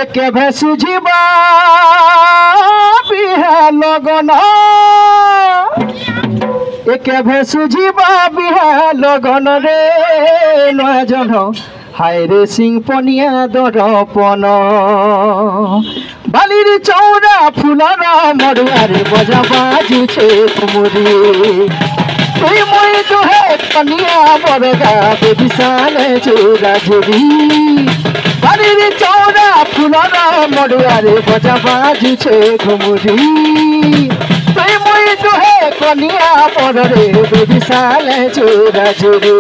एके सुझिबा बिहा लगन एके सुझिबा बिहा लगन रे नजन हाय रे सिंह पनिया दरपन बालिर चौरा फुलर मरुआरे बजा बाजुछे तुमुरी तुई मुई दुहे कनिया बरगा बेबिसाले चोरा झुरी बालिर चौरा फुलर मरुआरे बजा बाजुछे घुमुरी तुई मुई दुहे कनिया बररे बेबिसाले चोरा झुरी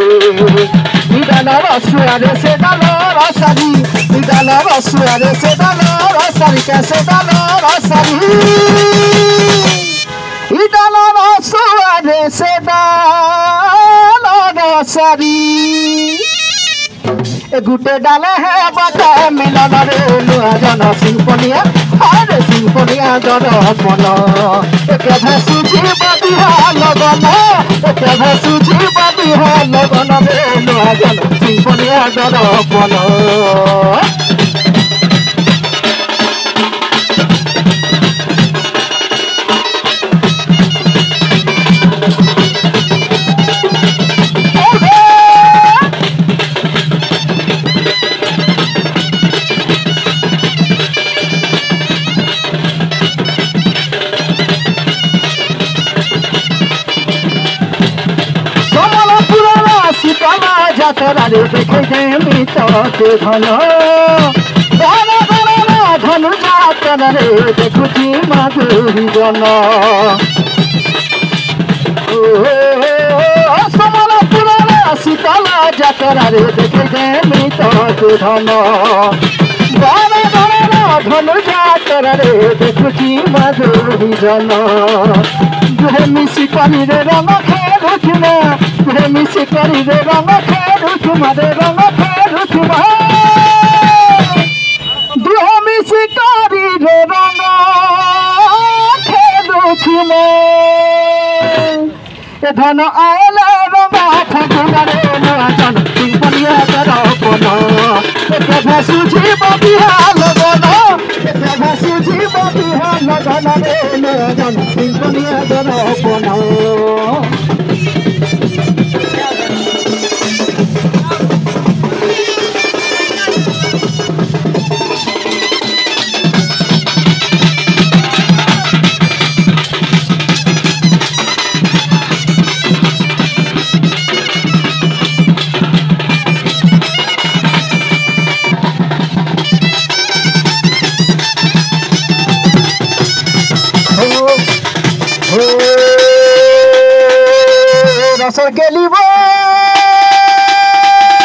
निदान रसुआरे से डाल रसारी निदान रसुआरे से डाल रसारी कैसे डाल रसारी निदान रसुआरे से डाल रसारी गुटे डाले है बाटा मिलन रे नुआ जन सिंपनिया अरे सिंपनिया दरपन एके भसुझी बबिहा लगन एके भसुझी बबिहा लगन रे नुआ जन सिंपनिया दरपन जातरा रे देखे देमी तोते धन धन धन धनु जातरा रे देखुची माधुरी जन समल पुराना शीतला जातरा रे देखे देमी तोते धन धन धन धनु जातरा रे देखुची माधुरी जन दुहे मिसी पानी रे रंग खेलुछुमा दुहे मिसी करी रे रंग खेलुछुमा रे रंग खेलुछुमा दुहे मिसी करी रे रंग खेलुछुमा ए धन आएला रंग फागुना रे नुआ जन सिंपनिया दरपन एके भसुझी बबिहा लगन एके भसुझी बबिहा लगन रे नुआ जन सिंपनिया दरपन रसर के लिए